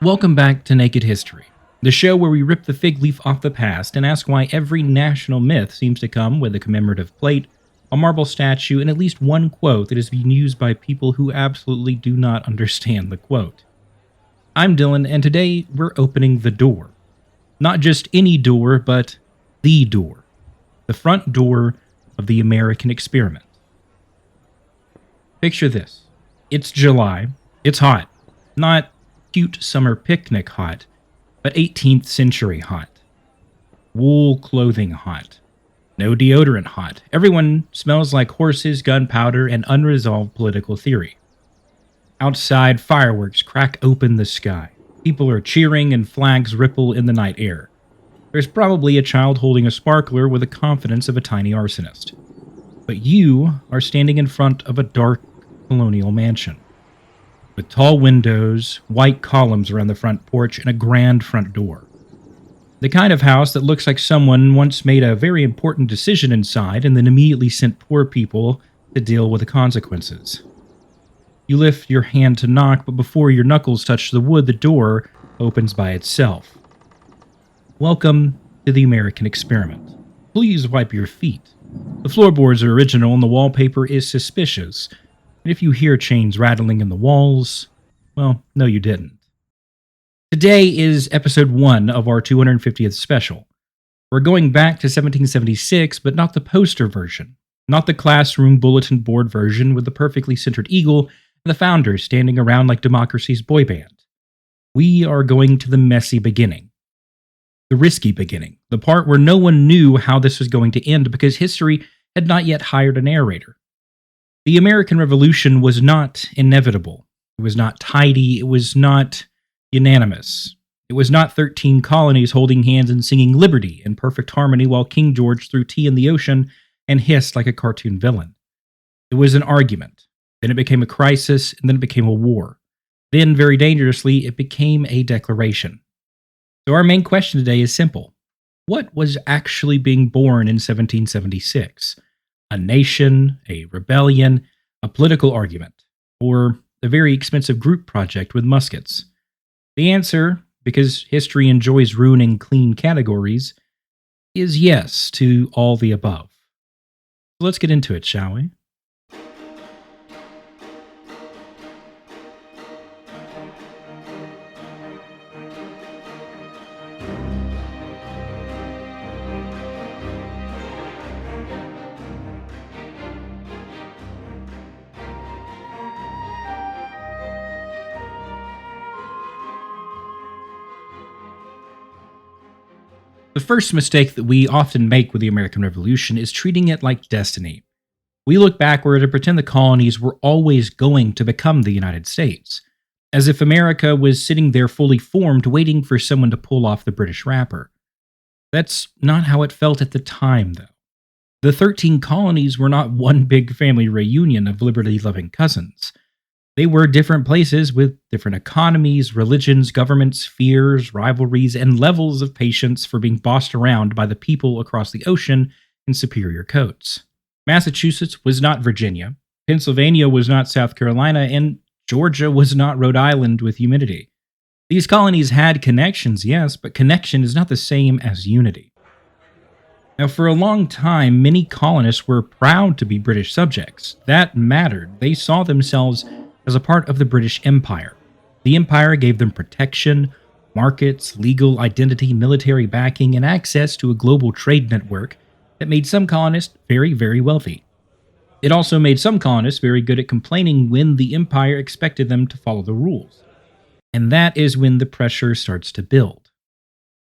Welcome back to Naked History, the show where we rip the fig leaf off the past and ask why every national myth seems to come with a commemorative plate, a marble statue, and at least one quote that is being used by people who absolutely do not understand the quote. I'm Dylan, and today we're opening the door. Not just any door, but the door. The front door of the American experiment. Picture this. It's July. It's hot. Not cute summer picnic hot, but 18th century hot. Wool clothing hot. No deodorant hot. Everyone smells like horses, gunpowder, and unresolved political theory. Outside, fireworks crack open the sky. People are cheering and flags ripple in the night air. There's probably a child holding a sparkler with the confidence of a tiny arsonist. But you are standing in front of a dark colonial mansion. With tall windows, white columns around the front porch, and a grand front door. The kind of house that looks like someone once made a very important decision inside and then immediately sent poor people to deal with the consequences. You lift your hand to knock, but before your knuckles touch the wood, the door opens by itself. Welcome to the American experiment. Please wipe your feet. The floorboards are original and the wallpaper is suspicious. And if you hear chains rattling in the walls, well, no you didn't. Today is episode 1 of our 250th special. We're going back to 1776, but not the poster version. Not the classroom bulletin board version with the perfectly centered eagle and the founders standing around like democracy's boy band. We are going to the messy beginning. The risky beginning. The part where no one knew how this was going to end because history had not yet hired a narrator. The American Revolution was not inevitable. It was not tidy. It was not unanimous. It was not 13 colonies holding hands and singing liberty in perfect harmony while King George threw tea in the ocean and hissed like a cartoon villain. It was an argument. Then it became a crisis, and then it became a war. Then, very dangerously, it became a declaration. So our main question today is simple. What was actually being born in 1776? A nation, a rebellion, a political argument, or a very expensive group project with muskets? The answer, because history enjoys ruining clean categories, is yes to all the above. So let's get into it, shall we? The first mistake that we often make with the American Revolution is treating it like destiny. We look backward and pretend the colonies were always going to become the United States, as if America was sitting there fully formed waiting for someone to pull off the British wrapper. That's not how it felt at the time, though. The 13 colonies were not one big family reunion of liberty-loving cousins. They were different places with different economies, religions, governments, fears, rivalries, and levels of patience for being bossed around by the people across the ocean in superior coats. Massachusetts was not Virginia, Pennsylvania was not South Carolina, and Georgia was not Rhode Island with humidity. These colonies had connections, yes, but connection is not the same as unity. Now, for a long time, many colonists were proud to be British subjects. That mattered. They saw themselves as a part of the British Empire. The empire gave them protection, markets, legal identity, military backing, and access to a global trade network that made some colonists very, very wealthy. It also made some colonists very good at complaining when the empire expected them to follow the rules. And that is when the pressure starts to build.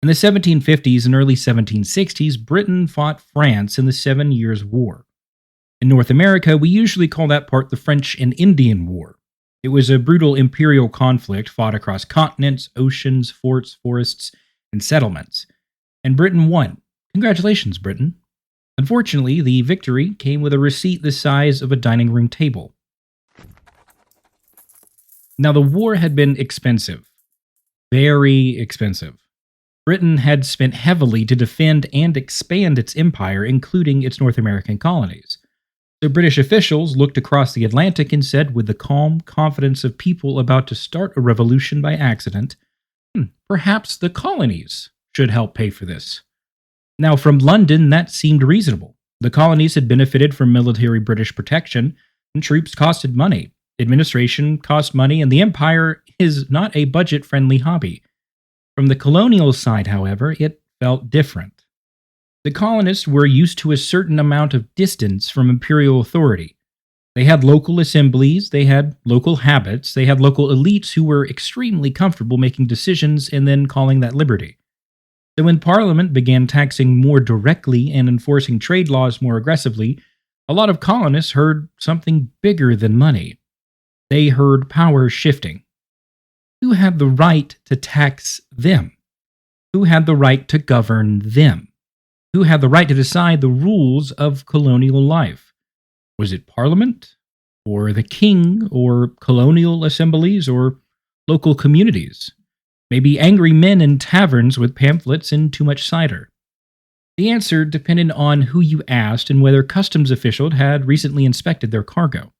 In the 1750s and early 1760s, Britain fought France in the 7 Years' War. In North America, we usually call that part the French and Indian War. It was a brutal imperial conflict fought across continents, oceans, forts, forests, and settlements. And Britain won. Congratulations, Britain. Unfortunately, the victory came with a receipt the size of a dining room table. Now, the war had been expensive. Very expensive. Britain had spent heavily to defend and expand its empire, including its North American colonies. The British officials looked across the Atlantic and said, with the calm confidence of people about to start a revolution by accident, Perhaps the colonies should help pay for this. Now, from London, that seemed reasonable. The colonies had benefited from military British protection, and troops costed money. Administration cost money, and the empire is not a budget friendly hobby. From the colonial side, however, it felt different. The colonists were used to a certain amount of distance from imperial authority. They had local assemblies, they had local habits, they had local elites who were extremely comfortable making decisions and then calling that liberty. So when Parliament began taxing more directly and enforcing trade laws more aggressively, a lot of colonists heard something bigger than money. They heard power shifting. Who had the right to tax them? Who had the right to govern them? Who had the right to decide the rules of colonial life? Was it Parliament, or the king, or colonial assemblies, or local communities? Maybe angry men in taverns with pamphlets and too much cider. The answer depended on who you asked and whether customs officials had recently inspected their cargo.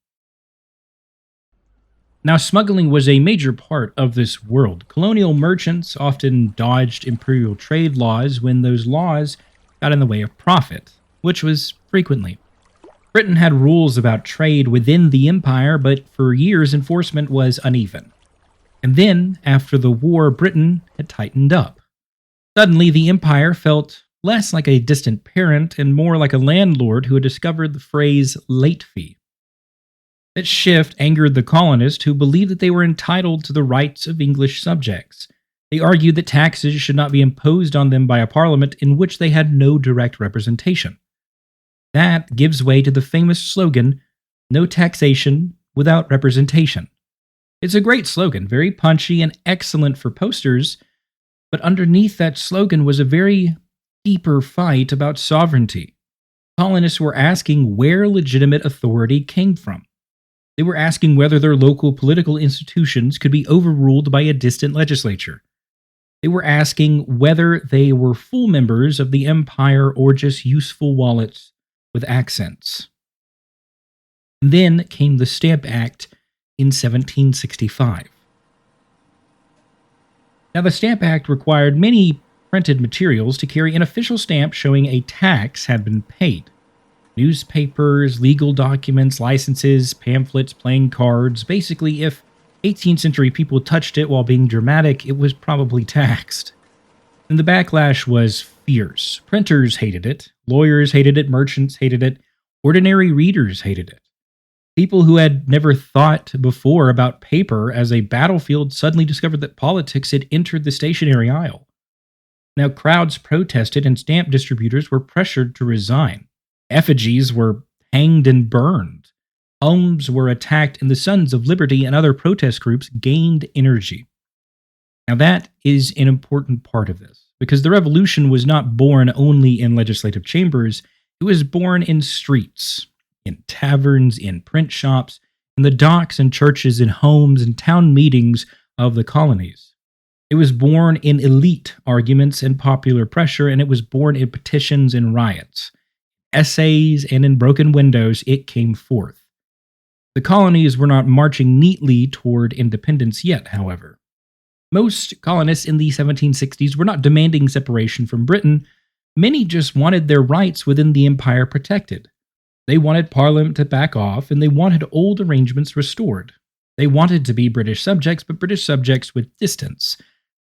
Now, smuggling was a major part of this world. Colonial merchants often dodged imperial trade laws when those laws got in the way of profit, which was frequently. Britain had rules about trade within the empire, but for years enforcement was uneven. And then, after the war, Britain had tightened up. Suddenly, the empire felt less like a distant parent and more like a landlord who had discovered the phrase late fee. That shift angered the colonists who believed that they were entitled to the rights of English subjects. They argued that taxes should not be imposed on them by a parliament in which they had no direct representation. That gives way to the famous slogan, "No taxation without representation." It's a great slogan, very punchy and excellent for posters, but underneath that slogan was a very deeper fight about sovereignty. Colonists were asking where legitimate authority came from. They were asking whether their local political institutions could be overruled by a distant legislature. They were asking whether they were full members of the empire or just useful wallets with accents. Then came the Stamp Act in 1765. Now, the Stamp Act required many printed materials to carry an official stamp showing a tax had been paid. Newspapers, legal documents, licenses, pamphlets, playing cards. Basically, if 18th century people touched it while being dramatic, it was probably taxed. And the backlash was fierce. Printers hated it, lawyers hated it, merchants hated it, ordinary readers hated it. People who had never thought before about paper as a battlefield suddenly discovered that politics had entered the stationery aisle. Now, crowds protested and stamp distributors were pressured to resign. Effigies were hanged and burned. Homes were attacked, and the Sons of Liberty and other protest groups gained energy. Now, that is an important part of this, because the revolution was not born only in legislative chambers, it was born in streets, in taverns, in print shops, in the docks and churches, in homes and town meetings of the colonies. It was born in elite arguments and popular pressure, and it was born in petitions and riots. Essays and in broken windows, it came forth. The colonies were not marching neatly toward independence yet, however. Most colonists in the 1760s were not demanding separation from Britain. Many just wanted their rights within the empire protected. They wanted Parliament to back off, and they wanted old arrangements restored. They wanted to be British subjects, but British subjects with distance,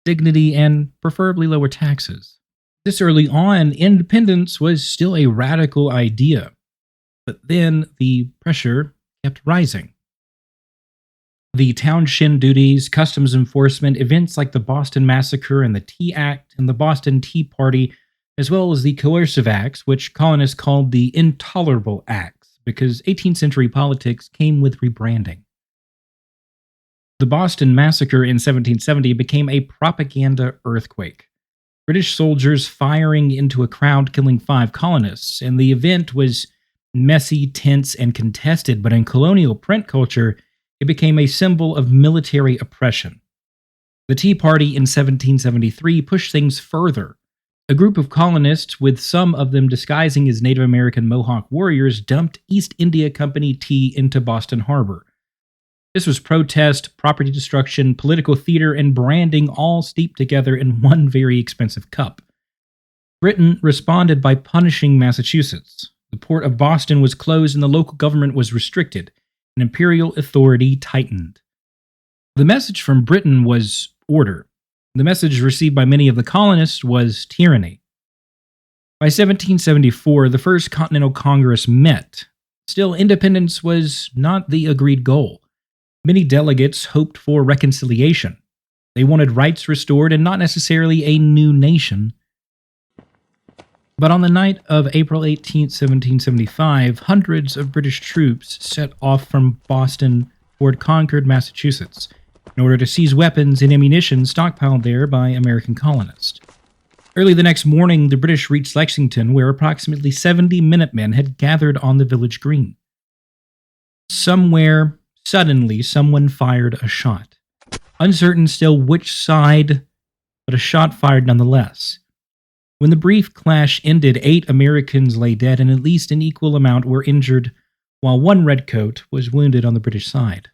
dignity, and preferably lower taxes. This early on, independence was still a radical idea, but then the pressure kept rising. The townshend duties, customs enforcement, events like the Boston Massacre and the Tea Act and the Boston Tea Party, as well as the coercive acts, which colonists called the intolerable acts, because 18th century politics came with rebranding. The Boston Massacre in 1770 became a propaganda earthquake. British soldiers firing into a crowd, killing 5 colonists, and the event was messy, tense, and contested, but in colonial print culture, it became a symbol of military oppression. The Tea Party in 1773 pushed things further. A group of colonists, with some of them disguising as Native American Mohawk warriors, dumped East India Company tea into Boston Harbor. This was protest, property destruction, political theater, and branding all steeped together in one very expensive cup. Britain responded by punishing Massachusetts. The port of Boston was closed and the local government was restricted, and imperial authority tightened. The message from Britain was order. The message received by many of the colonists was tyranny. By 1774, the First Continental Congress met. Still, independence was not the agreed goal. Many delegates hoped for reconciliation. They wanted rights restored and not necessarily a new nation. But on the night of April 18, 1775, hundreds of British troops set off from Boston toward Concord, Massachusetts, in order to seize weapons and ammunition stockpiled there by American colonists. Early the next morning, the British reached Lexington, where approximately 70 Minutemen had gathered on the village green. Somewhere, suddenly, someone fired a shot. Uncertain still which side, but a shot fired nonetheless. When the brief clash ended, 8 Americans lay dead and at least an equal amount were injured, while 1 redcoat was wounded on the British side.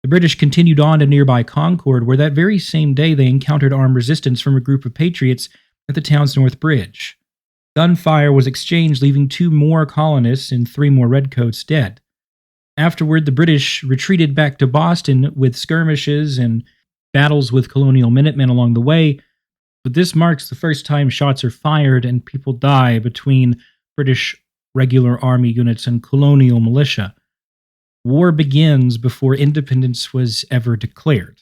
The British continued on to nearby Concord, where that very same day they encountered armed resistance from a group of patriots at the town's north bridge. Gunfire was exchanged, leaving 2 more colonists and 3 more redcoats dead. Afterward, the British retreated back to Boston with skirmishes and battles with colonial Minutemen along the way, but this marks the first time shots are fired and people die between British regular army units and colonial militia. War begins before independence was ever declared.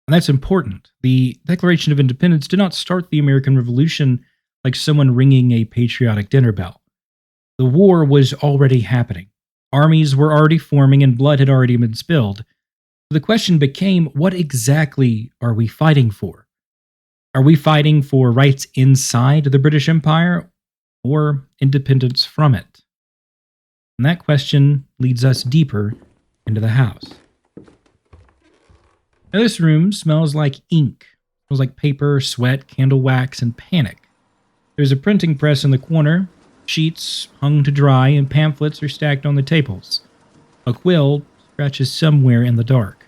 And that's important. The Declaration of Independence did not start the American Revolution like someone ringing a patriotic dinner bell. The war was already happening. Armies were already forming and blood had already been spilled. The question became, what exactly are we fighting for? Are we fighting for rights inside the British Empire or independence from it? And that question leads us deeper into the house. Now, this room smells like ink. It smells like paper, sweat, candle wax, and panic. There's a printing press in the corner, sheets hung to dry, and pamphlets are stacked on the tables. A quill scratches somewhere in the dark.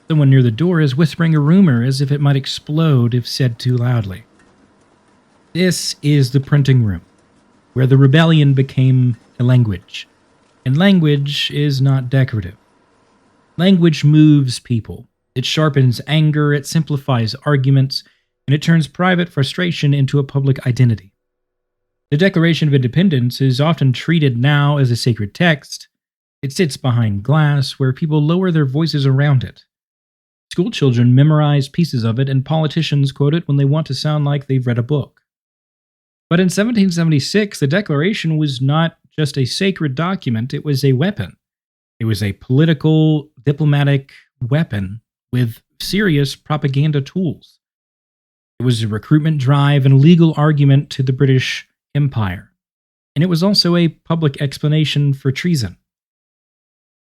Someone near the door is whispering a rumor as if it might explode if said too loudly. This is the printing room, where the rebellion became a language. And language is not decorative. Language moves people. It sharpens anger, it simplifies arguments, and it turns private frustration into a public identity. The Declaration of Independence is often treated now as a sacred text. It sits behind glass where people lower their voices around it. Schoolchildren memorize pieces of it, and politicians quote it when they want to sound like they've read a book. But in 1776, the Declaration was not just a sacred document, it was a weapon. It was a political, diplomatic weapon with serious propaganda tools. It was a recruitment drive and a legal argument to the British Empire. And it was also a public explanation for treason.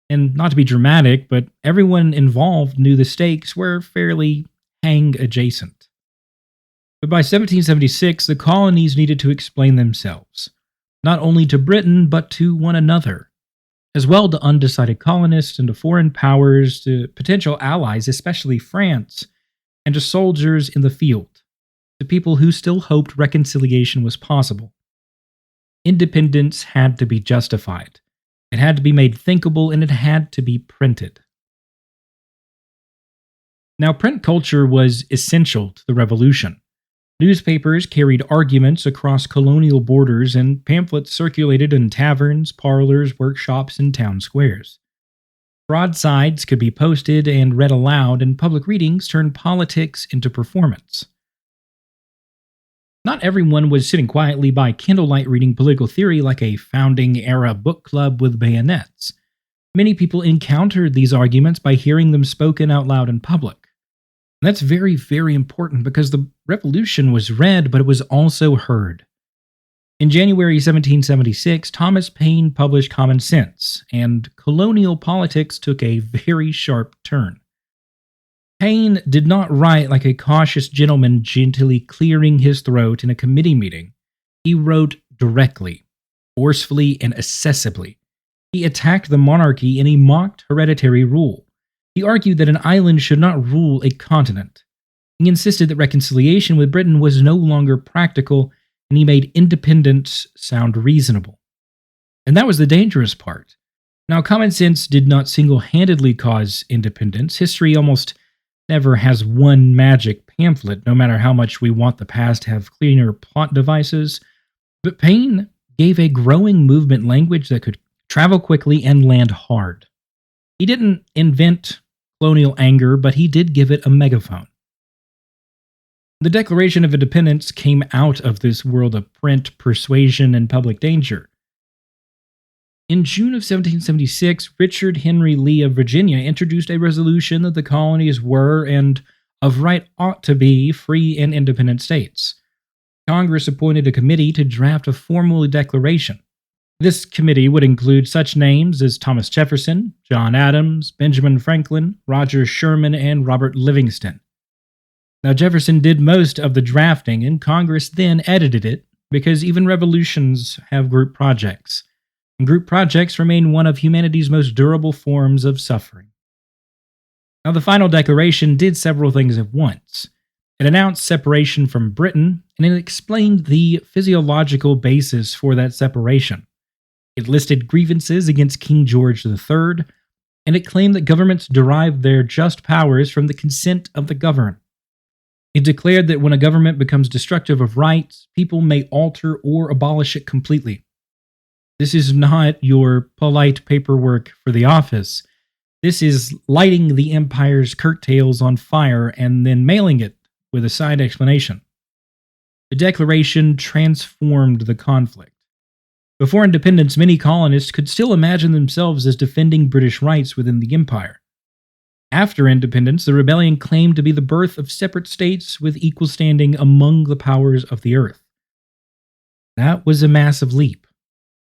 And not to be dramatic, but everyone involved knew the stakes were fairly hang adjacent. But by 1776, the colonies needed to explain themselves, not only to Britain, but to one another, as well to undecided colonists and to foreign powers, to potential allies, especially France, and to soldiers in the field, to people who still hoped reconciliation was possible. Independence had to be justified. It had to be made thinkable, and it had to be printed. Now, print culture was essential to the revolution. Newspapers carried arguments across colonial borders, and pamphlets circulated in taverns, parlors, workshops, and town squares. Broadsides could be posted and read aloud, and public readings turned politics into performance. Not everyone was sitting quietly by candlelight reading political theory like a founding-era book club with bayonets. Many people encountered these arguments by hearing them spoken out loud in public. And that's very, very important because the revolution was read, but it was also heard. In January 1776, Thomas Paine published Common Sense, and colonial politics took a very sharp turn. Paine did not write like a cautious gentleman gently clearing his throat in a committee meeting. He wrote directly, forcefully, and excessively. He attacked the monarchy and he mocked hereditary rule. He argued that an island should not rule a continent. He insisted that reconciliation with Britain was no longer practical, and he made independence sound reasonable. And that was the dangerous part. Now, common sense did not single handedly cause independence. History almost never has one magic pamphlet, no matter how much we want the past to have cleaner plot devices. But Paine gave a growing movement language that could travel quickly and land hard. He didn't invent colonial anger, but he did give it a megaphone. The Declaration of Independence came out of this world of print, persuasion, and public danger. In June of 1776, Richard Henry Lee of Virginia introduced a resolution that the colonies were, and of right ought to be, free and independent states. Congress appointed a committee to draft a formal declaration. This committee would include such names as Thomas Jefferson, John Adams, Benjamin Franklin, Roger Sherman, and Robert Livingston. Now, Jefferson did most of the drafting, and Congress then edited it, because even revolutions have group projects. And group projects remain one of humanity's most durable forms of suffering. Now, the final declaration did several things at once. It announced separation from Britain, and it explained the physiological basis for that separation. It listed grievances against King George III, and it claimed that governments derive their just powers from the consent of the governed. It declared that when a government becomes destructive of rights, people may alter or abolish it completely. This is not your polite paperwork for the office. This is lighting the empire's curtails on fire and then mailing it with a side explanation. The Declaration transformed the conflict. Before independence, many colonists could still imagine themselves as defending British rights within the empire. After independence, the rebellion claimed to be the birth of separate states with equal standing among the powers of the earth. That was a massive leap.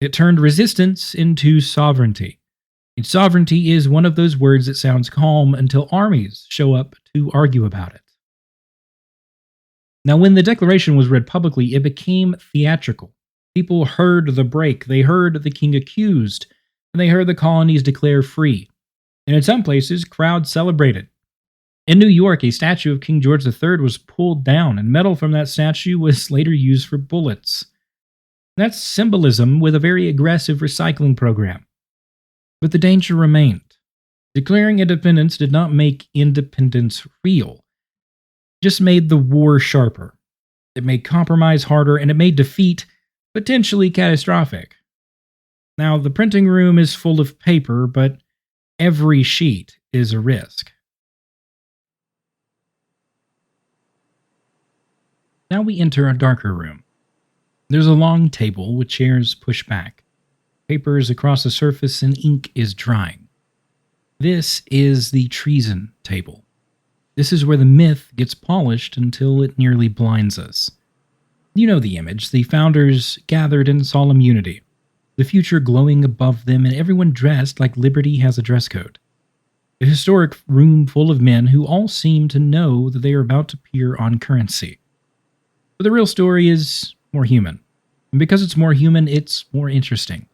It turned resistance into sovereignty. And sovereignty is one of those words that sounds calm until armies show up to argue about it. Now, when the Declaration was read publicly, it became theatrical. People heard the break, they heard the king accused, and they heard the colonies declare free. And in some places, crowds celebrated. In New York, a statue of King George III was pulled down, and metal from that statue was later used for bullets. That's symbolism with a very aggressive recycling program. But the danger remained. Declaring independence did not make independence real. It just made the war sharper. It made compromise harder, and it made defeat potentially catastrophic. Now, the printing room is full of paper, but every sheet is a risk. Now we enter a darker room. There's a long table with chairs pushed back. Paper is across the surface and ink is drying. This is the Treason table. This is where the myth gets polished until it nearly blinds us. You know the image, the founders gathered in solemn unity, the future glowing above them and everyone dressed like liberty has a dress code. A historic room full of men who all seem to know that they are about to peer on currency. But the real story is more human. And because it's more human, it's more interesting.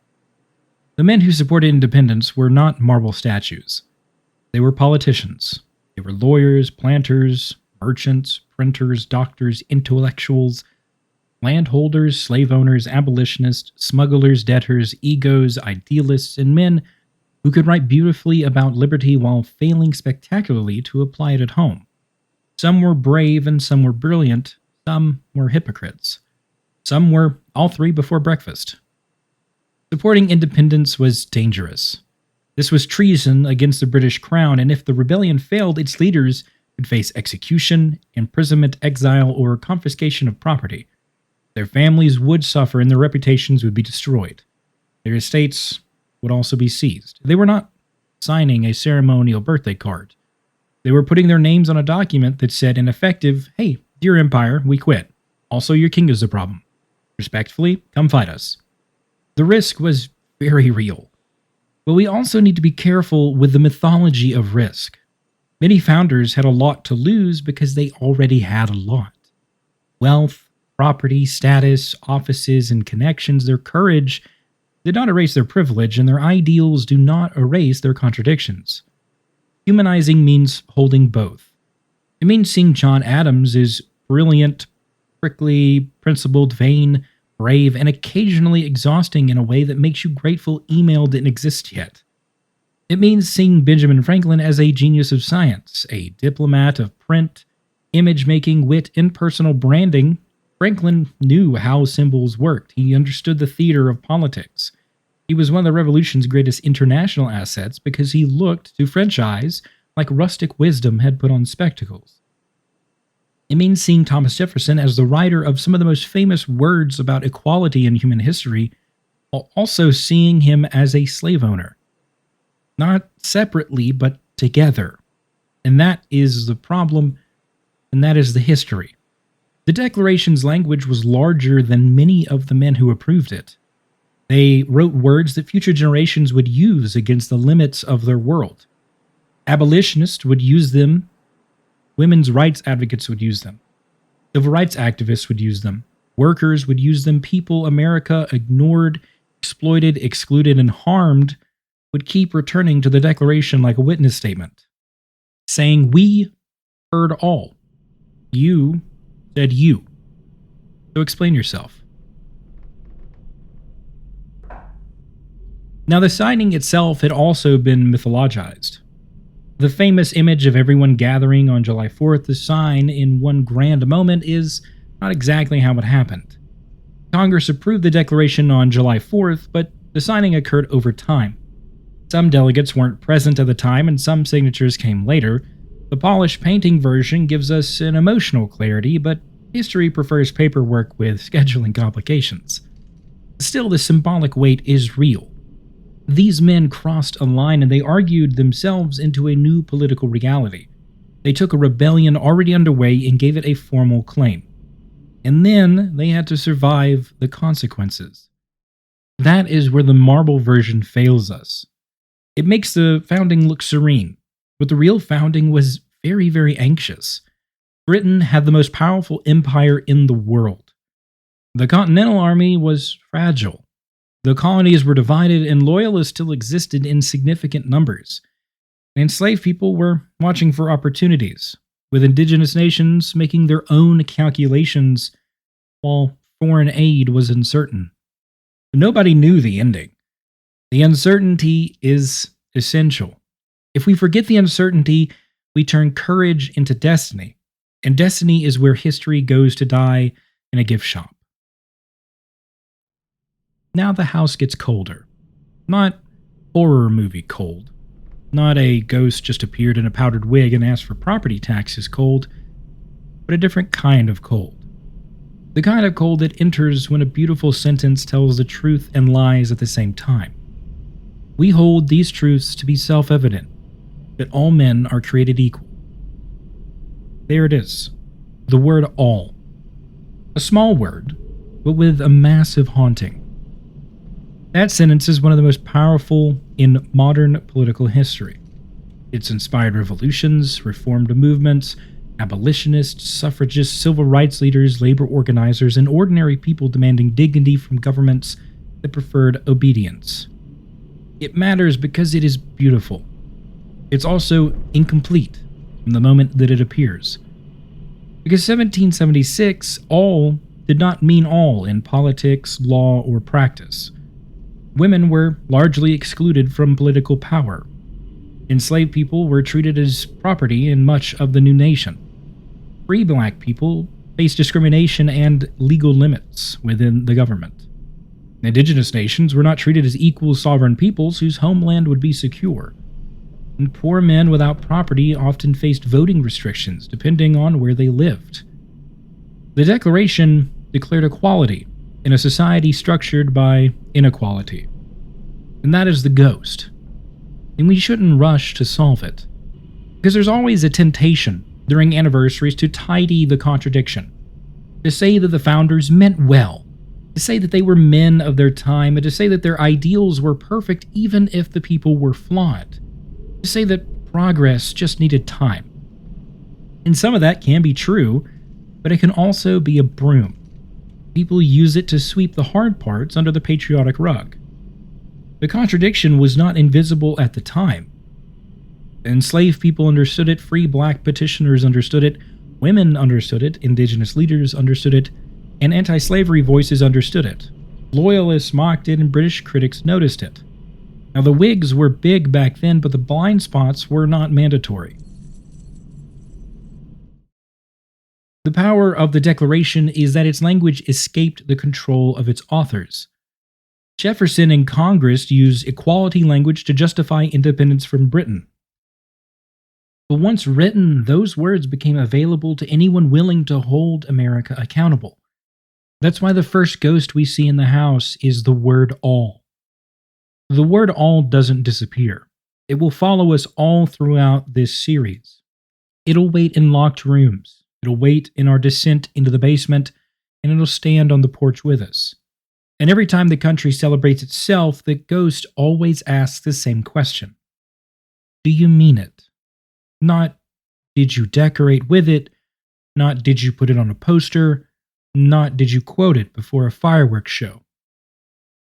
The men who supported independence were not marble statues. They were politicians. They were lawyers, planters, merchants, printers, doctors, intellectuals, landholders, slave owners, abolitionists, smugglers, debtors, egos, idealists, and men who could write beautifully about liberty while failing spectacularly to apply it at home. Some were brave and some were brilliant. Some were hypocrites. Some were all three before breakfast. Supporting independence was dangerous. This was treason against the British crown, and if the rebellion failed, its leaders could face execution, imprisonment, exile, or confiscation of property. Their families would suffer and their reputations would be destroyed. Their estates would also be seized. They were not signing a ceremonial birthday card. They were putting their names on a document that said, in effective, "Hey, dear Empire, we quit. Also, your king is the problem. Respectfully, come fight us." The risk was very real. But we also need to be careful with the mythology of risk. Many founders had a lot to lose because they already had a lot. Wealth, property, status, offices, and connections. Their courage did not erase their privilege, and their ideals do not erase their contradictions. Humanizing means holding both. It means seeing John Adams as brilliant, prickly, principled, vain, brave, and occasionally exhausting in a way that makes you grateful email didn't exist yet. It means seeing Benjamin Franklin as a genius of science, a diplomat of print, image making, wit, and personal branding. Franklin knew how symbols worked. He understood the theater of politics. He was one of the revolution's greatest international assets because he looked to French eyes like rustic wisdom had put on spectacles. It means seeing Thomas Jefferson as the writer of some of the most famous words about equality in human history, while also seeing him as a slave owner. Not separately, but together. And that is the problem, and that is the history. The Declaration's language was larger than many of the men who approved it. They wrote words that future generations would use against the limits of their world. Abolitionists would use them. Women's rights advocates would use them. Civil rights activists would use them. Workers would use them. People America ignored, exploited, excluded, and harmed would keep returning to the Declaration like a witness statement, saying, "We heard all. You said you. So explain yourself." Now, the signing itself had also been mythologized. The famous image of everyone gathering on July 4th to sign in one grand moment is not exactly how it happened. Congress approved the Declaration on July 4th, but the signing occurred over time. Some delegates weren't present at the time, and some signatures came later. The polished painting version gives us an emotional clarity, but history prefers paperwork with scheduling complications. Still, the symbolic weight is real. These men crossed a line and they argued themselves into a new political reality. They took a rebellion already underway and gave it a formal claim. And then they had to survive the consequences. That is where the marble version fails us. It makes the founding look serene, but the real founding was very, very anxious. Britain had the most powerful empire in the world. The Continental Army was fragile. The colonies were divided, and loyalists still existed in significant numbers. Enslaved people were watching for opportunities, with indigenous nations making their own calculations while foreign aid was uncertain. Nobody knew the ending. The uncertainty is essential. If we forget the uncertainty, we turn courage into destiny, and destiny is where history goes to die in a gift shop. Now the house gets colder. Not horror movie cold. Not a ghost just appeared in a powdered wig and asked for property taxes cold, but a different kind of cold. The kind of cold that enters when a beautiful sentence tells the truth and lies at the same time. We hold these truths to be self-evident, that all men are created equal. There it is, the word all. A small word, but with a massive haunting. That sentence is one of the most powerful in modern political history. It's inspired revolutions, reformed movements, abolitionists, suffragists, civil rights leaders, labor organizers, and ordinary people demanding dignity from governments that preferred obedience. It matters because it is beautiful. It's also incomplete from the moment that it appears. Because 1776, all did not mean all in politics, law, or practice. Women were largely excluded from political power. Enslaved people were treated as property in much of the new nation. Free black people faced discrimination and legal limits within the government. Indigenous nations were not treated as equal sovereign peoples whose homeland would be secure. And poor men without property often faced voting restrictions depending on where they lived. The Declaration declared equality in a society structured by inequality. And that is the ghost. And we shouldn't rush to solve it. Because there's always a temptation during anniversaries to tidy the contradiction. To say that the founders meant well. To say that they were men of their time, and to say that their ideals were perfect even if the people were flawed. To say that progress just needed time. And some of that can be true, but it can also be a broom. People use it to sweep the hard parts under the patriotic rug. The contradiction was not invisible at the time. Enslaved people understood it, free black petitioners understood it, women understood it, indigenous leaders understood it, and anti-slavery voices understood it. Loyalists mocked it, and British critics noticed it. Now, the wigs were big back then, but the blind spots were not mandatory. The power of the Declaration is that its language escaped the control of its authors. Jefferson and Congress used equality language to justify independence from Britain. But once written, those words became available to anyone willing to hold America accountable. That's why the first ghost we see in the house is the word all. The word all doesn't disappear. It will follow us all throughout this series. It'll wait in locked rooms. It'll wait in our descent into the basement, and it'll stand on the porch with us. And every time the country celebrates itself, the ghost always asks the same question. Do you mean it? Not, did you decorate with it? Not, did you put it on a poster? Not, did you quote it before a fireworks show?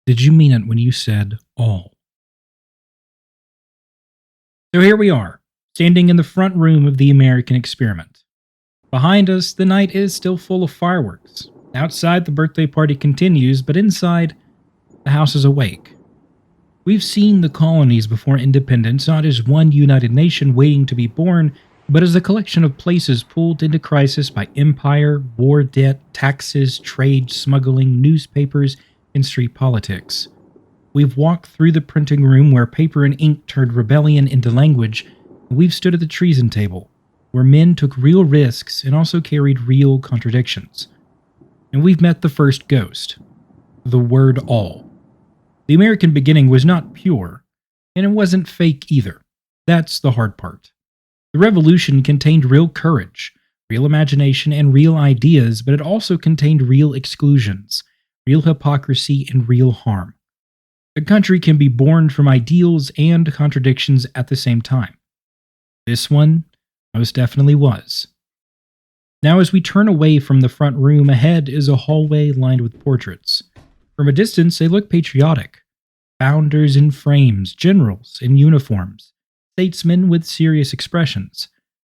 Did you mean it when you said all? So here we are, standing in the front room of the American experiment. Behind us, the night is still full of fireworks. Outside, the birthday party continues, but inside, the house is awake. We've seen the colonies before independence not as one united nation waiting to be born, but as a collection of places pulled into crisis by empire, war debt, taxes, trade, smuggling, newspapers, and street politics. We've walked through the printing room where paper and ink turned rebellion into language, and we've stood at the treason table, where men took real risks and also carried real contradictions. And we've met the first ghost, the word all. The American beginning was not pure, and it wasn't fake either. That's the hard part. The revolution contained real courage, real imagination, and real ideas, but it also contained real exclusions, real hypocrisy, and real harm. A country can be born from ideals and contradictions at the same time. This one most definitely was. Now, as we turn away from the front room, ahead is a hallway lined with portraits. From a distance, they look patriotic. Founders in frames, generals in uniforms, statesmen with serious expressions,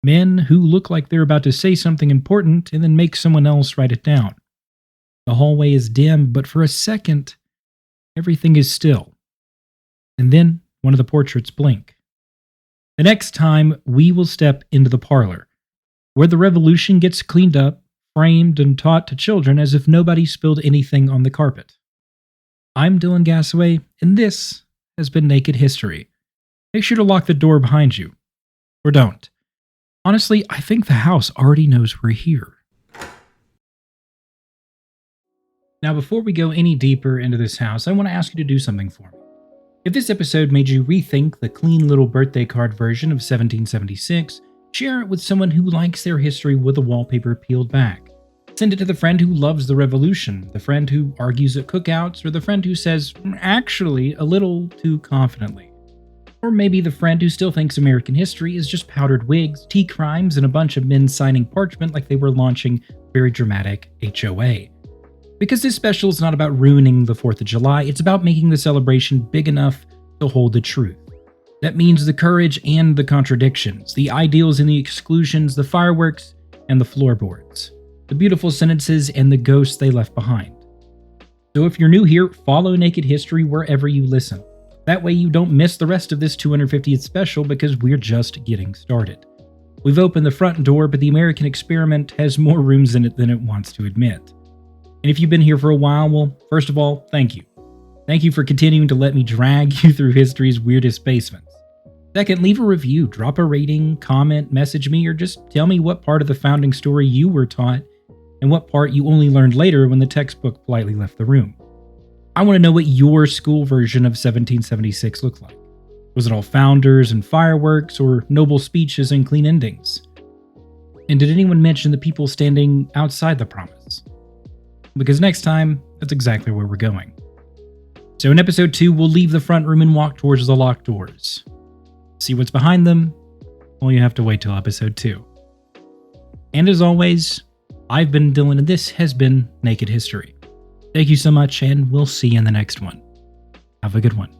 men who look like they're about to say something important and then make someone else write it down. The hallway is dim, but for a second, everything is still. And then one of the portraits blink. The next time, we will step into the parlor, where the revolution gets cleaned up, framed, and taught to children as if nobody spilled anything on the carpet. I'm Dylan Gassaway, and this has been Naked History. Make sure to lock the door behind you. Or don't. Honestly, I think the house already knows we're here. Now, before we go any deeper into this house, I want to ask you to do something for me. If this episode made you rethink the clean little birthday card version of 1776, share it with someone who likes their history with the wallpaper peeled back. Send it to the friend who loves the revolution, the friend who argues at cookouts, or the friend who says, actually, a little too confidently. Or maybe the friend who still thinks American history is just powdered wigs, tea crimes, and a bunch of men signing parchment like they were launching very dramatic HOA. Because this special is not about ruining the 4th of July, it's about making the celebration big enough to hold the truth. That means the courage and the contradictions, the ideals and the exclusions, the fireworks and the floorboards, the beautiful sentences and the ghosts they left behind. So if you're new here, follow Naked History wherever you listen. That way you don't miss the rest of this 250th special because we're just getting started. We've opened the front door, but the American experiment has more rooms in it than it wants to admit. And if you've been here for a while, well, first of all, thank you. Thank you for continuing to let me drag you through history's weirdest basements. Second, leave a review, drop a rating, comment, message me, or just tell me what part of the founding story you were taught and what part you only learned later when the textbook politely left the room. I want to know what your school version of 1776 looked like. Was it all founders and fireworks, or noble speeches and clean endings? And did anyone mention the people standing outside the promise? Because next time, that's exactly where we're going. So in episode 2, we'll leave the front room and walk towards the locked doors. See what's behind them? Well, you have to wait till episode 2. And as always, I've been Dylan, and this has been Naked History. Thank you so much, and we'll see you in the next one. Have a good one.